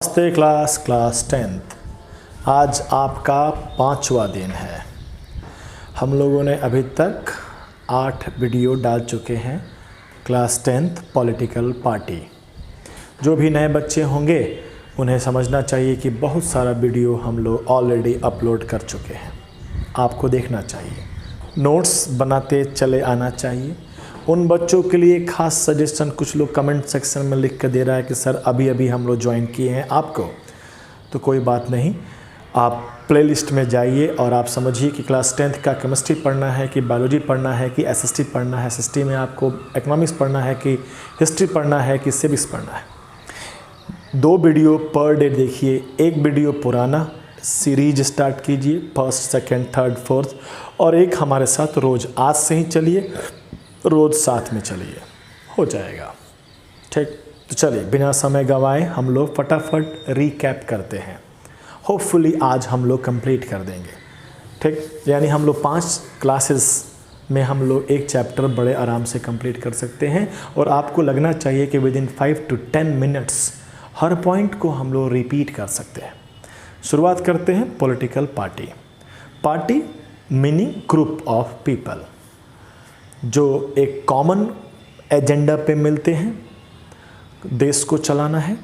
नमस्ते class 10th। आज आपका 5वां दिन है। हम लोगों ने अभी तक 8 वीडियो डाल चुके हैं क्लास 10th पॉलिटिकल पार्टी। जो भी नए बच्चे होंगे उन्हें समझना चाहिए कि बहुत सारा वीडियो हम लोग ऑलरेडी अपलोड कर चुके हैं। आपको देखना चाहिए, नोट्स बनाते चले आना चाहिए। उन बच्चों के लिए खास सजेशन, कुछ लोग कमेंट सेक्शन में लिख कर दे रहा है कि सर अभी अभी हम लोग ज्वाइन किए हैं आपको, तो कोई बात नहीं, आप प्लेलिस्ट में जाइए और आप समझिए कि क्लास 10th का केमिस्ट्री पढ़ना है कि बायोलॉजी पढ़ना है कि एसएसटी पढ़ना है, एसएसटी में आपको इकोनॉमिक्स पढ़ना है कि हिस्ट्री पढ़ना है कि सिविक्स पढ़ना है। 2 वीडियो पर डे देखिए, एक वीडियो पुराना सीरीज स्टार्ट कीजिए, फर्स्ट, सेकेंड, थर्ड, फोर्थ, और एक हमारे साथ रोज़ आज से ही चलिए, रोज़ साथ में चलिए, हो जाएगा। ठीक, तो चलिए बिना समय गंवाए हम लोग फटाफट रीकैप करते हैं। होपफुली आज हम लोग कंप्लीट कर देंगे। ठीक, यानी हम लोग 5 क्लासेस में हम लोग एक चैप्टर बड़े आराम से कंप्लीट कर सकते हैं। और आपको लगना चाहिए कि with in 5 to 10 minutes her point को हम लोग रिपीट कर सकते हैं। शुरुआत करते हैं political party. Party meaning group of people जो एक कॉमन एजेंडा पे मिलते हैं, देश को चलाना है।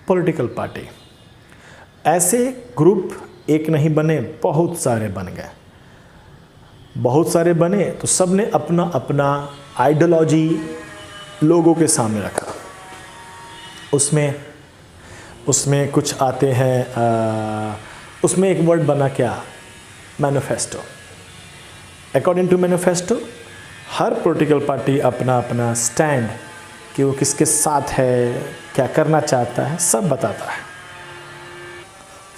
पॉलिटिकल पार्टी, ऐसे ग्रुप एक नहीं बने, बहुत सारे बन गए। बहुत सारे बने तो सब ने अपना अपना आइडियोलॉजी लोगों के सामने रखा। उसमें कुछ आते हैं, उसमें एक वर्ड बना क्या, मैनिफेस्टो। अकॉर्डिंग टू मैनिफेस्टो हर पॉलिटिकल पार्टी अपना अपना स्टैंड कि वो किसके साथ है, क्या करना चाहता है, सब बताता है।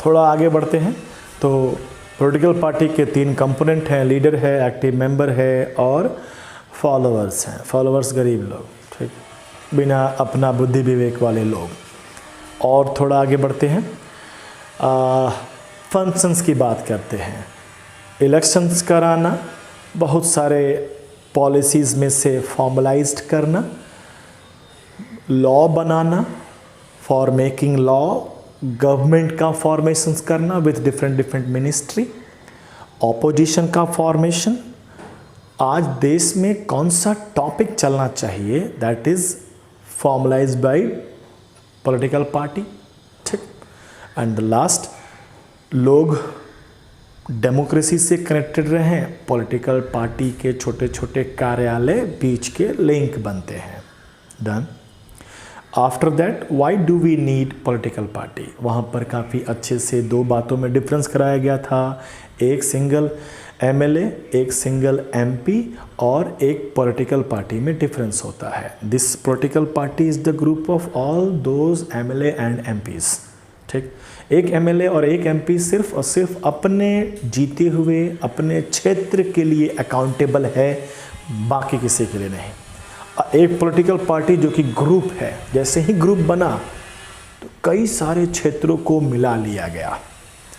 थोड़ा आगे बढ़ते हैं तो पॉलिटिकल पार्टी के 3 कंपोनेंट हैं, लीडर है, एक्टिव मेंबर है और फॉलोअर्स हैं। फॉलोअर्स गरीब लोग, ठीक, बिना अपना बुद्धि विवेक वाले लोग। और थोड़ा आगे बढ़ते हैं, फंक्शंस की बात करते हैं। इलेक्शंस कराना, बहुत सारे पॉलिसीज़ में से फॉर्मलाइज्ड करना, लॉ बनाना, फॉर मेकिंग लॉ, गवर्नमेंट का फॉर्मेशंस करना विथ डिफरेंट मिनिस्ट्री, ऑपोजिशन का फॉर्मेशन। आज देश में कौन सा टॉपिक चलना चाहिए, that is formalised by political party. ठीक, एंड लास्ट, लोग डेमोक्रेसी से कनेक्टेड रहें, पॉलिटिकल पार्टी के छोटे छोटे कार्यालय बीच के लिंक बनते हैं। Done. After that, why do we need political party, वहाँ पर काफ़ी अच्छे से 2 बातों में डिफरेंस कराया गया था। एक सिंगल एमएलए, एक सिंगल एमपी, और एक पॉलिटिकल पार्टी में डिफरेंस होता है। This political party is the group of all those MLA and MPs. ठीक, एक एमएलए और एक एमपी सिर्फ और सिर्फ अपने जीते हुए अपने क्षेत्र के लिए अकाउंटेबल है, बाकी किसी के लिए नहीं। एक पॉलिटिकल पार्टी जो कि ग्रुप है, जैसे ही ग्रुप बना तो कई सारे क्षेत्रों को मिला लिया गया।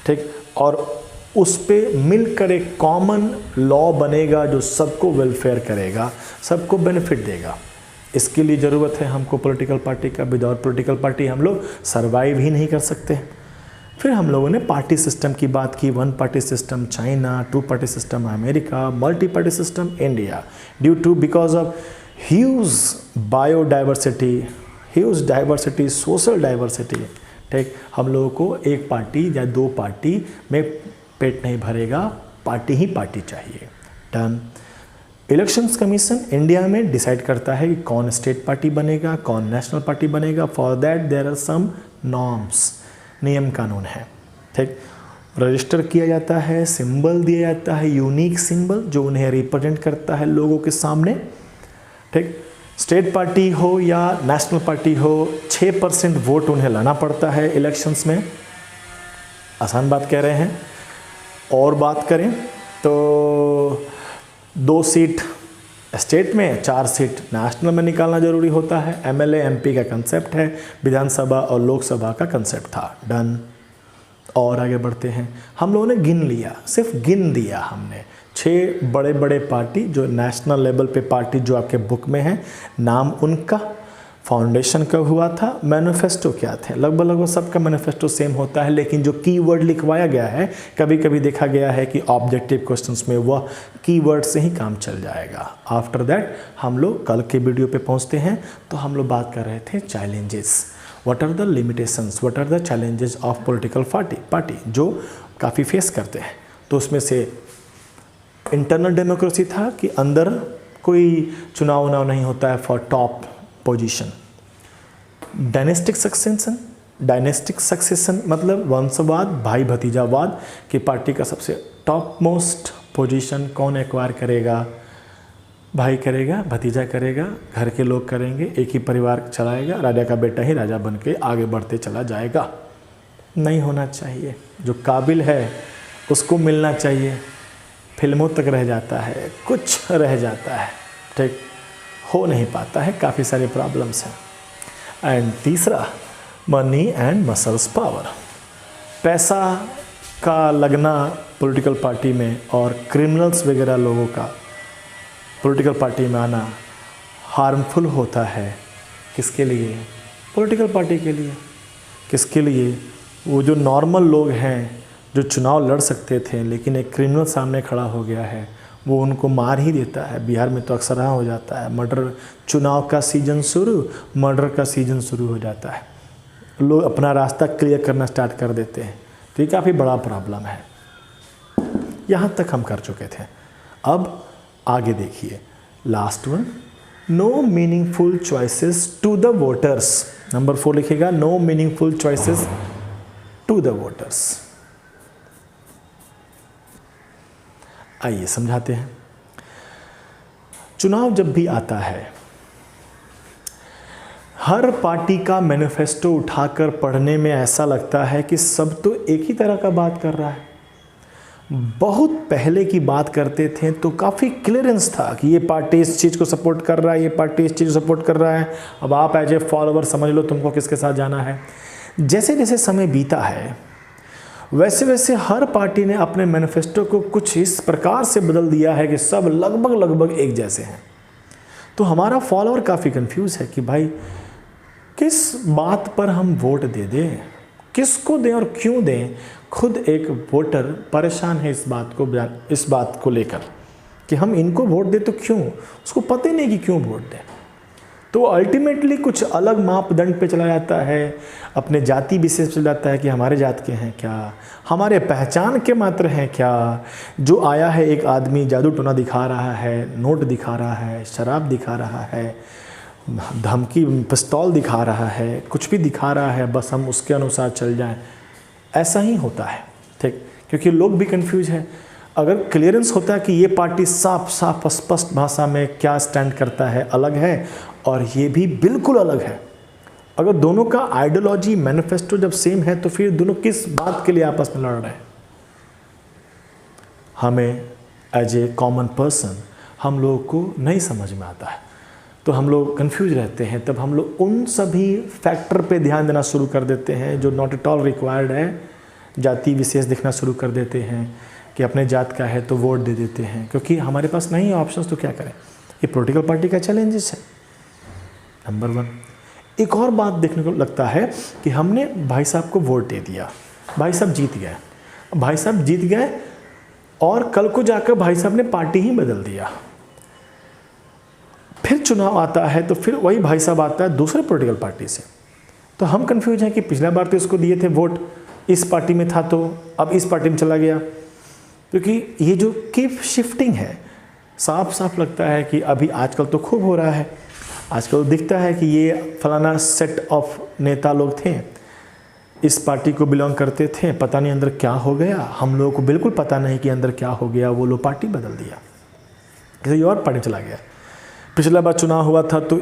ठीक, और उस पे मिलकर एक कॉमन लॉ बनेगा जो सबको वेलफेयर करेगा, सबको बेनिफिट देगा। इसके लिए ज़रूरत है हमको पॉलिटिकल पार्टी का। विदाउट पॉलिटिकल पार्टी हम लोग सर्वाइव ही नहीं कर सकते। फिर हम लोगों ने पार्टी सिस्टम की बात की। 1 party system China, 2 party system America, multi party system India. Due to because of huge biodiversity, huge diversity, social diversity. ठीक, हम लोगों को एक पार्टी या 2 पार्टी में पेट नहीं भरेगा, पार्टी ही पार्टी चाहिए। डन। इलेक्शंस कमीशन इंडिया में डिसाइड करता है कि कौन स्टेट पार्टी बनेगा, कौन नेशनल पार्टी बनेगा। For that there are some norms, नियम कानून है। ठीक, रजिस्टर किया जाता है, सिंबल दिया जाता है, यूनिक सिंबल जो उन्हें रिप्रेजेंट करता है लोगों के सामने। ठीक, स्टेट पार्टी हो या नेशनल पार्टी हो, 6% वोट उन्हें लाना पड़ता है इलेक्शंस में। आसान बात कह रहे हैं। और बात करें तो 2 सीट स्टेट में, 4 सीट नेशनल में निकालना जरूरी होता है। एमएलए एमपी का कंसेप्ट है, विधानसभा और लोकसभा का कंसेप्ट था। डन। और आगे बढ़ते हैं। हम लोगों ने गिन लिया, सिर्फ गिन दिया हमने 6 बड़े बड़े पार्टी जो नेशनल लेवल पे पार्टी जो आपके बुक में है, नाम उनका, फाउंडेशन कब हुआ था, मैनिफेस्टो क्या थे, लगभग सबका मैनिफेस्टो सेम होता है, लेकिन जो कीवर्ड लिखवाया गया है, कभी कभी देखा गया है कि ऑब्जेक्टिव क्वेश्चंस में वह कीवर्ड से ही काम चल जाएगा। आफ्टर दैट हम लोग कल के वीडियो पे पहुंचते हैं। तो हम लोग बात कर रहे थे challenges, what are the limitations, what are the challenges of political party जो काफ़ी फेस करते हैं। तो उसमें से इंटरनल डेमोक्रेसी था कि अंदर कोई चुनाव उनाव नहीं होता है for top position. Dynastic succession मतलब वंशवाद, भाई भतीजावाद कि पार्टी का सबसे टॉप मोस्ट पोजीशन कौन एक्वायर करेगा, भाई करेगा, भतीजा करेगा, घर के लोग करेंगे, एक ही परिवार चलाएगा, राजा का बेटा ही राजा बन के आगे बढ़ते चला जाएगा। नहीं होना चाहिए। जो काबिल है उसको मिलना चाहिए। फिल्मों तक रह जाता है, कुछ रह जाता है, ठीक हो नहीं पाता है, काफ़ी सारे प्रॉब्लम्स हैं। एंड तीसरा मनी एंड मसल्स पावर, पैसा का लगना पॉलिटिकल पार्टी में और क्रिमिनल्स वगैरह लोगों का पॉलिटिकल पार्टी में आना हार्मफुल होता है। किसके लिए? पॉलिटिकल पार्टी के लिए। किसके लिए? वो जो नॉर्मल लोग हैं जो चुनाव लड़ सकते थे, लेकिन एक क्रिमिनल सामने खड़ा हो गया है, वो उनको मार ही देता है। बिहार में तो अक्सर हो जाता है, मर्डर, चुनाव का सीजन शुरू, मर्डर का सीजन शुरू हो जाता है, लोग अपना रास्ता क्लियर करना स्टार्ट कर देते हैं। तो ये काफ़ी बड़ा प्रॉब्लम है। यहाँ तक हम कर चुके थे। अब आगे देखिए, last one, no meaningful choices to the voters. Number 4 लिखेगा, no meaningful choices to the voters. आइए समझाते हैं। चुनाव जब भी आता है, हर पार्टी का मैनिफेस्टो उठाकर पढ़ने में ऐसा लगता है कि सब तो एक ही तरह का बात कर रहा है। बहुत पहले की बात करते थे तो काफ़ी क्लियरेंस था कि ये पार्टी इस चीज़ को सपोर्ट कर रहा है, ये पार्टी इस चीज़ को सपोर्ट कर रहा है। अब आप एज ए फॉलोअर समझ लो तुमको किसके साथ जाना है। जैसे जैसे समय बीता है वैसे वैसे हर पार्टी ने अपने मैनिफेस्टो को कुछ इस प्रकार से बदल दिया है कि सब लगभग एक जैसे हैं। तो हमारा फॉलोअर काफ़ी कंफ्यूज है कि भाई किस बात पर हम वोट दे दें, किसको दें और क्यों दें। खुद एक वोटर परेशान है इस बात को लेकर कि हम इनको वोट दें तो क्यों, उसको पता ही नहीं कि क्यों वोट दें। तो अल्टीमेटली कुछ अलग मापदंड पे चला जाता है, अपने जाति विशेष चला जाता है कि हमारे जात के हैं क्या, हमारे पहचान के मात्र हैं क्या। जो आया है एक आदमी जादू टोना दिखा रहा है, नोट दिखा रहा है, शराब दिखा रहा है, धमकी पिस्तौल दिखा रहा है, कुछ भी दिखा रहा है, बस हम उसके अनुसार चल जाएं। ऐसा ही होता है, ठीक, क्योंकि लोग भी कंफ्यूज हैं। अगर क्लियरेंस होता है कि ये पार्टी साफ साफ स्पष्ट भाषा में क्या स्टैंड करता है, अलग है, और ये भी बिल्कुल अलग है। अगर दोनों का आइडियोलॉजी मैनिफेस्टो जब सेम है तो फिर दोनों किस बात के लिए आपस में लड़ रहे हैं। हमें एज ए कॉमन पर्सन हम लोगों को नहीं समझ में आता है, तो हम लोग कंफ्यूज रहते हैं। तब हम लोग उन सभी फैक्टर पे ध्यान देना शुरू कर देते हैं जो नॉट एट ऑल रिक्वायर्ड है। जाति विशेष देखना शुरू कर देते हैं कि अपने जात का है तो वोट दे देते हैं, क्योंकि हमारे पास नहीं है ऑप्शंस, तो क्या करें। ये पॉलिटिकल पार्टी का चैलेंजेस है नंबर 1। एक और बात देखने को लगता है कि हमने भाई साहब को वोट दे दिया, भाई साहब जीत गए, भाई साहब जीत गए और कल को जाकर भाई साहब ने पार्टी ही बदल दिया। फिर चुनाव आता है तो फिर वही भाई साहब आता है दूसरे पॉलिटिकल पार्टी से। तो हम कंफ्यूज हैं कि पिछला बार तो इसको दिए थे वोट, इस पार्टी में था तो अब इस पार्टी में चला गया। क्योंकि ये जो कीप शिफ्टिंग है, साफ साफ लगता है कि अभी आजकल तो खूब हो रहा है। आजकल दिखता है कि ये फलाना सेट ऑफ नेता लोग थे, इस पार्टी को बिलोंग करते थे, पता नहीं अंदर क्या हो गया, हम लोगों को बिल्कुल पता नहीं कि अंदर क्या हो गया, वो लोग पार्टी बदल दिया, किसी और पार्टी चला गया। पिछला बार चुनाव हुआ था तो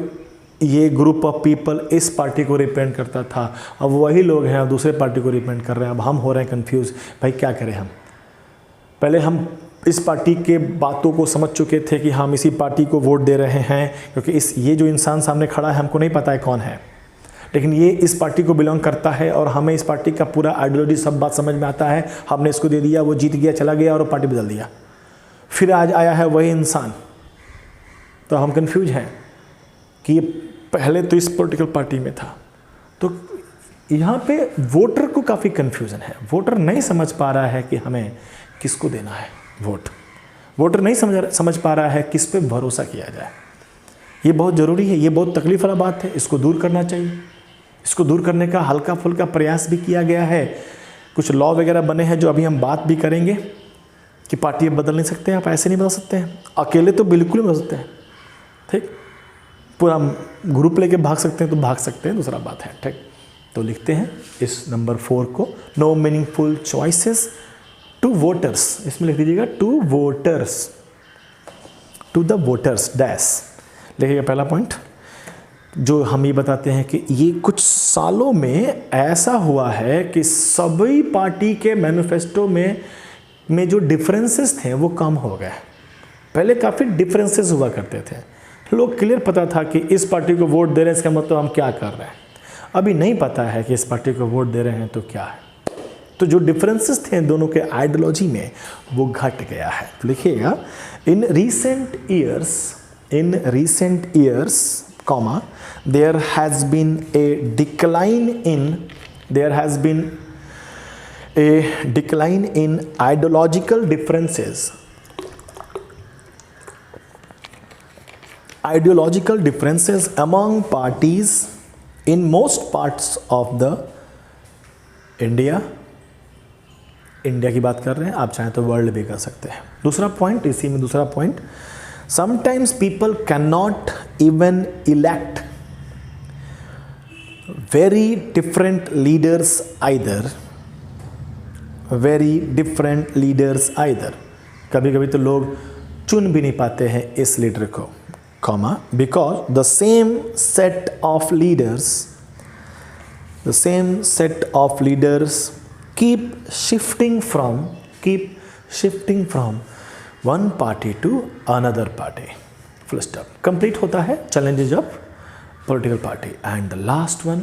ये ग्रुप ऑफ पीपल इस पार्टी को रिप्रेजेंट करता था, अब वही लोग हैं अब दूसरे पार्टी को रिप्रेजेंट कर रहे हैं। अब हम हो रहे हैं कंफ्यूज, भाई क्या करें हम। पहले हम इस पार्टी के बातों को समझ चुके थे कि हम इसी पार्टी को वोट दे रहे हैं, क्योंकि ये जो इंसान सामने खड़ा है हमको नहीं पता है कौन है, लेकिन ये इस पार्टी को बिलोंग करता है और हमें इस पार्टी का पूरा आइडियोलॉजी सब बात समझ में आता है। हमने इसको दे दिया, वो जीत गया, चला गया और वो पार्टी बदल दिया। फिर आज आया है वही इंसान, तो हम कंफ्यूज हैं कि ये पहले तो इस पॉलिटिकल पार्टी में था। तो यहाँ पे वोटर को काफ़ी कन्फ्यूज़न है, वोटर नहीं समझ पा रहा है कि हमें किसको देना है वोट, वोटर नहीं समझ पा रहा है किस पे भरोसा किया जाए। ये बहुत ज़रूरी है, ये बहुत तकलीफ वाला बात है, इसको दूर करना चाहिए। इसको दूर करने का हल्का फुल्का प्रयास भी किया गया है, कुछ लॉ वगैरह बने हैं जो अभी हम बात भी करेंगे कि पार्टी बदल नहीं सकते, आप ऐसे नहीं बदल सकते हैं, अकेले तो बिल्कुल नहीं बदल सकते हैं, ठीक, पूरा ग्रुप लेके भाग सकते हैं तो भाग सकते हैं, दूसरा बात है, ठीक। तो लिखते हैं इस नंबर 4 को, no meaningful choices to voters, इसमें लिख दीजिएगा to voters, to the voters dash लिखिएगा पहला पॉइंट। जो हम ये बताते हैं कि ये कुछ सालों में ऐसा हुआ है कि सभी पार्टी के मैनिफेस्टो में जो डिफरेंसेस थे वो कम हो गए। पहले काफ़ी डिफरेंसेस हुआ करते थे, लोग क्लियर पता था कि इस पार्टी को वोट दे रहे हैं इसका मतलब हम क्या कर रहे हैं। अभी नहीं पता है कि इस पार्टी को वोट दे रहे हैं तो क्या है। तो जो डिफरेंसेस थे दोनों के आइडियोलॉजी में वो घट गया है। तो लिखिएगा in recent years comma there has been a decline in ideological differences among parties in most parts of the India की बात कर रहे हैं, आप चाहें तो वर्ल्ड भी कर सकते हैं। दूसरा पॉइंट, इसी में दूसरा point, sometimes people cannot even elect very different leaders either, कभी कभी तो लोग चुन भी नहीं पाते हैं इस लीडर को, comma because the same set of leaders keep shifting from one party to another party, full stop, complete होता है challenges of political party। and the last one,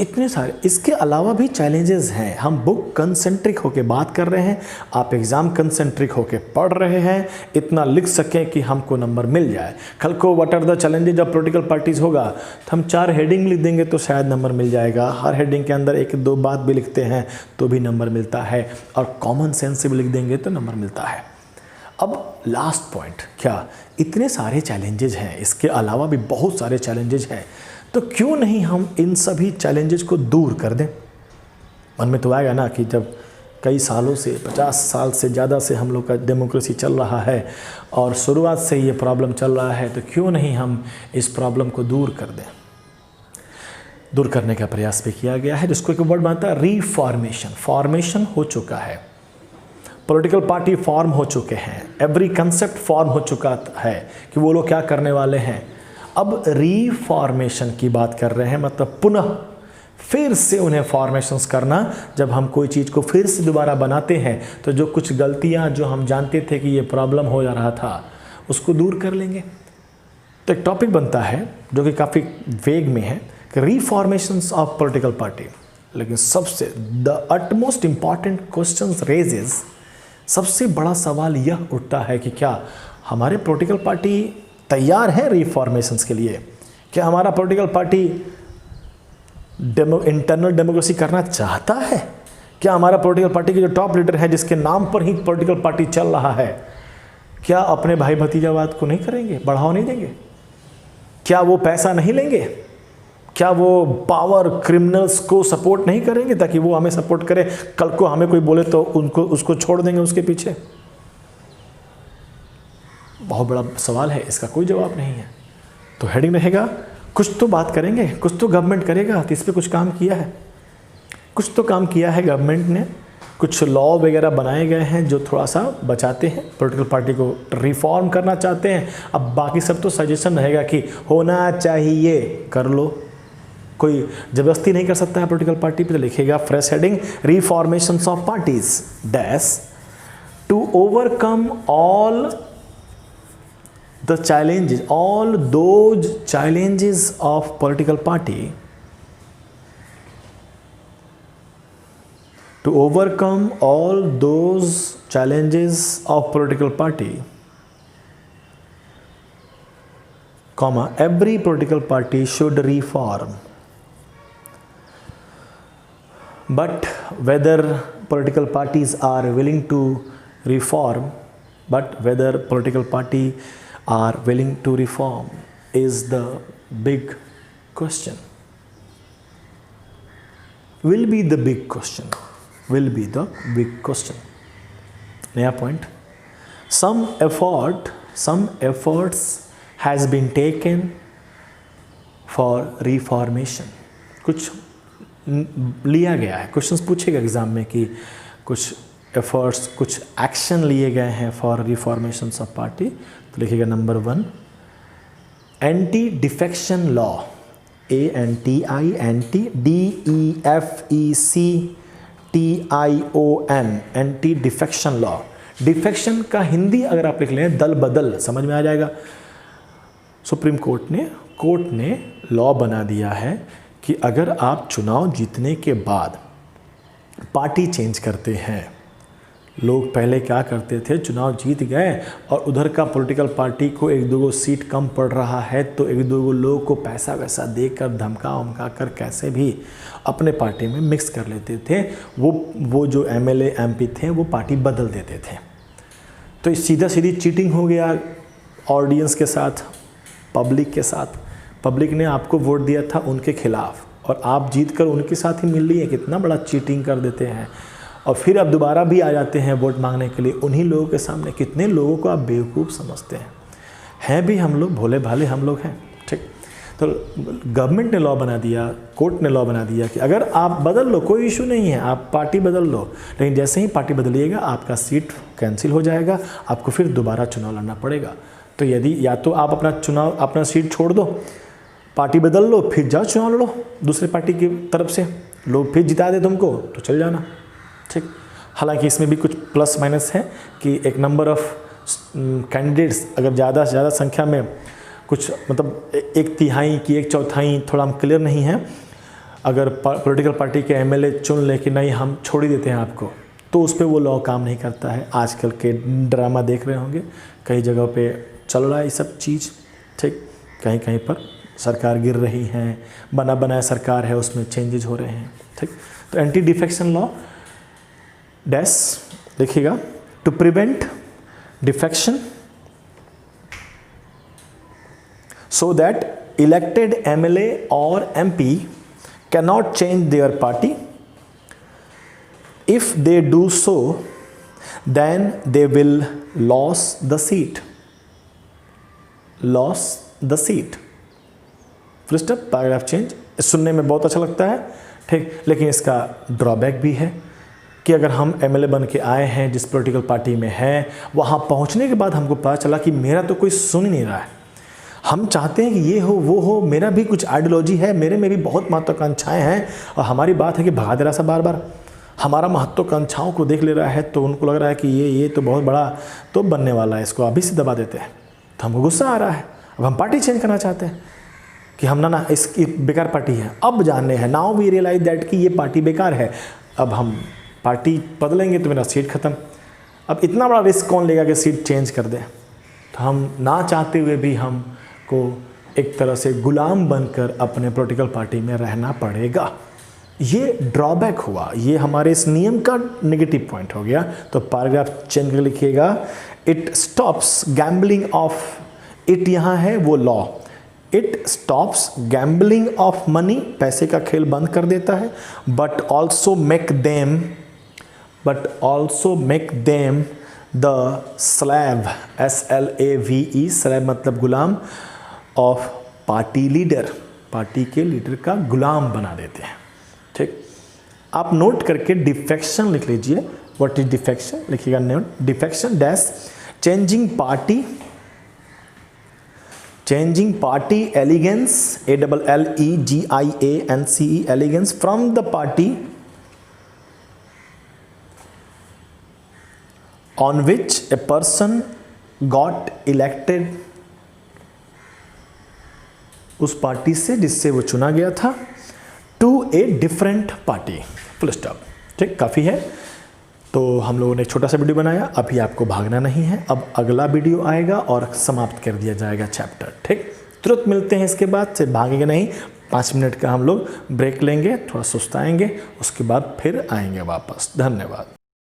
इतने सारे इसके अलावा भी चैलेंजेस हैं। हम बुक कंसेंट्रिक होके बात कर रहे हैं, आप एग्ज़ाम कंसेंट्रिक होके पढ़ रहे हैं, इतना लिख सकें कि हमको नंबर मिल जाए। कल को what are the challenges of political parties होगा तो हम 4 हेडिंग लिख देंगे तो शायद नंबर मिल जाएगा। हर हेडिंग के अंदर 1-2 बात भी लिखते हैं तो भी नंबर मिलता है, और कॉमन सेंस से भी लिख देंगे तो नंबर मिलता है। अब लास्ट पॉइंट, क्या इतने सारे चैलेंजेस हैं, इसके अलावा भी बहुत सारे चैलेंजेस हैं, तो क्यों नहीं हम इन सभी चैलेंजेस को दूर कर दें। मन में तो आएगा ना कि जब कई सालों से 50 साल से ज़्यादा से हम लोग का डेमोक्रेसी चल रहा है और शुरुआत से ये प्रॉब्लम चल रहा है, तो क्यों नहीं हम इस प्रॉब्लम को दूर कर दें। दूर करने का प्रयास भी किया गया है, जिसको एक वर्ड बनता है रीफॉर्मेशन। फॉर्मेशन हो चुका है, पॉलिटिकल पार्टी फॉर्म हो चुके हैं, एवरी कंसेप्ट फॉर्म हो चुका है कि वो लोग क्या करने वाले हैं। अब रीफॉर्मेशन की बात कर रहे हैं, मतलब पुनः फिर से उन्हें फॉर्मेशंस करना। जब हम कोई चीज़ को फिर से दोबारा बनाते हैं तो जो कुछ गलतियां जो हम जानते थे कि ये प्रॉब्लम हो जा रहा था उसको दूर कर लेंगे। तो एक टॉपिक बनता है जो कि काफ़ी वेग में है कि रीफॉर्मेशंस ऑफ पॉलिटिकल पार्टी। लेकिन सबसे the utmost important questions raises, सबसे बड़ा सवाल यह उठता है कि क्या हमारे पॉलिटिकल पार्टी तैयार है रीफॉर्मेशंस के लिए? क्या हमारा पॉलिटिकल पार्टी इंटरनल डेमोक्रेसी करना चाहता है? क्या हमारा पॉलिटिकल पार्टी के जो टॉप लीडर है, जिसके नाम पर ही पॉलिटिकल पार्टी चल रहा है, क्या अपने भाई भतीजावाद को नहीं करेंगे, बढ़ावा नहीं देंगे? क्या वो पैसा नहीं लेंगे? क्या वो पावर क्रिमिनल्स को सपोर्ट नहीं करेंगे ताकि वो हमें सपोर्ट करे? कल को हमें कोई बोले तो उसको छोड़ देंगे उसके पीछे? बहुत बड़ा सवाल है, इसका कोई जवाब नहीं है। तो हेडिंग रहेगा, कुछ तो बात करेंगे, कुछ तो गवर्नमेंट करेगा। तो इस पर कुछ काम किया है, कुछ तो काम किया है गवर्नमेंट ने, कुछ लॉ वगैरह बनाए गए हैं जो थोड़ा सा बचाते हैं, पॉलिटिकल पार्टी को रिफॉर्म करना चाहते हैं। अब बाकी सब तो सजेशन रहेगा कि होना चाहिए, कर लो, कोई जबरदस्ती नहीं कर सकता है पॉलिटिकल पार्टी पे। तो लिखेगा fresh heading, reformations of parties dash to overcome all the challenges, all those challenges of political party, to overcome all those challenges of political party, comma, every political party should reform. But whether political parties are willing to reform, is the big question. Will be the big question. नया point. Some efforts has been taken for reformation. कुछ लिया गया है. Questions पूछेगा exam में कि कुछ efforts, कुछ एक्शन लिए गए हैं फॉर रिफॉर्मेशन ऑफ पार्टी. तो लिखिएगा number 1, anti defection law, ANTI, anti, DEFECTION, anti defection law. Defection का हिंदी अगर आप लिख लें दल बदल, समझ में आ जाएगा. सुप्रीम कोर्ट ने लॉ बना दिया है कि अगर आप चुनाव जीतने के बाद पार्टी चेंज करते हैं, लोग पहले क्या करते थे, चुनाव जीत गए और उधर का पॉलिटिकल पार्टी को एक दो सीट कम पड़ रहा है तो एक दो लोगों को पैसा वैसा देकर धमका कर कैसे भी अपने पार्टी में मिक्स कर लेते थे. वो जो MLA MP थे वो पार्टी बदल देते थे. तो सीधी चीटिंग हो गया ऑडियंस के साथ, पब्लिक के साथ. पब्लिक ने आपको वोट दिया था उनके खिलाफ और आप जीत कर उनके साथ ही मिल रही है. कितना बड़ा चीटिंग कर देते हैं. और फिर अब दोबारा भी आ जाते हैं वोट मांगने के लिए उन्हीं लोगों के सामने. कितने लोगों को आप बेवकूफ़ समझते हैं भी हम लोग भोले भाले हम लोग हैं. ठीक, तो गवर्नमेंट ने लॉ बना दिया, कोर्ट ने लॉ बना दिया कि अगर आप बदल लो कोई इशू नहीं है, आप पार्टी बदल लो, लेकिन जैसे ही पार्टी बदलिएगा आपका सीट कैंसिल हो जाएगा, आपको फिर दोबारा चुनाव लड़ना पड़ेगा. तो यदि या तो आप अपना सीट छोड़ दो, पार्टी बदल लो, फिर जाओ चुनाव लड़ो दूसरे पार्टी की तरफ से, लोग फिर जिता दे तुमको तो चल जाना. ठीक, हालांकि इसमें भी कुछ प्लस माइनस है कि एक नंबर ऑफ कैंडिडेट्स अगर ज़्यादा से ज़्यादा संख्या में कुछ मतलब 1/3 की 1/4 थोड़ा हम क्लियर नहीं है, अगर पॉलिटिकल पार्टी के MLA चुन ले कि नहीं हम छोड़ ही देते हैं आपको, तो उस पर वो लॉ काम नहीं करता है. आजकल के ड्रामा देख रहे होंगे, कई जगह पे चल रहा है ये सब चीज़. ठीक, कहीं पर सरकार गिर रही है, बनाया सरकार है उसमें चेंजेज हो रहे हैं. ठीक, तो एंटी डिफेक्शन लॉ डैश देखिएगा, to prevent defection so that elected MLA or MP cannot change their party. If they do so, then they will lose the seat. Full stop, paragraph change. सुनने में बहुत अच्छा लगता है, ठीक, लेकिन इसका ड्रॉबैक भी है कि अगर हम MLA बन के आए हैं जिस पॉलिटिकल पार्टी में हैं, वहाँ पहुँचने के बाद हमको पता चला कि मेरा तो कोई सुन ही नहीं रहा है. हम चाहते हैं कि ये हो वो हो, मेरा भी कुछ आइडियोलॉजी है, मेरे में भी बहुत महत्वाकांक्षाएं हैं और हमारी बात है कि भगा दे रहा सा बार हमारा महत्वाकांक्षाओं को देख ले रहा है, तो उनको लग रहा है कि ये तो बहुत बड़ा तो बनने वाला है, इसको अभी से दबा देते हैं. तो हमको गुस्सा आ रहा है. अब हम पार्टी चेंज करना चाहते हैं कि हम ना इसकी बेकार पार्टी है. अब जानने हैं, नाउ वी रियलाइज दैट कि ये पार्टी बेकार है, अब हम पार्टी बदलेंगे तो मेरा सीट ख़त्म. अब इतना बड़ा रिस्क कौन लेगा कि सीट चेंज कर दे. तो हम ना चाहते हुए भी हम को एक तरह से गुलाम बनकर अपने पॉलिटिकल पार्टी में रहना पड़ेगा. ये ड्रॉबैक हुआ, ये हमारे इस नियम का नेगेटिव पॉइंट हो गया. तो पैराग्राफ चेंज कर लिखिएगा, it stops gambling of, it यहाँ है वो law, it stops gambling of money, पैसे का खेल बंद कर देता है. But also make them the slave, SLAVE, slave मतलब गुलाम, ऑफ पार्टी लीडर, पार्टी के लीडर का गुलाम बना देते हैं. ठीक, आप नोट करके डिफेक्शन लिख लीजिए. व्हाट इज डिफेक्शन लिखिएगा, note defection dash changing party allegiance, ALLEGIANCE allegiance from the party on which a person got elected, उस पार्टी से जिससे वो चुना गया था, to a different party. Full stop. ठीक, काफ़ी है. तो हम लोगों ने एक छोटा सा वीडियो बनाया, अभी आपको भागना नहीं है, अब अगला वीडियो आएगा और समाप्त कर दिया जाएगा चैप्टर. ठीक, तुरंत मिलते हैं इसके बाद से, भागेंगे नहीं। 5 मिनट का हम लोग ब्रेक लेंगे, थोड़ा सुस्ताएंगे, उसके बाद फिर आएंगे वापस। धन्यवाद।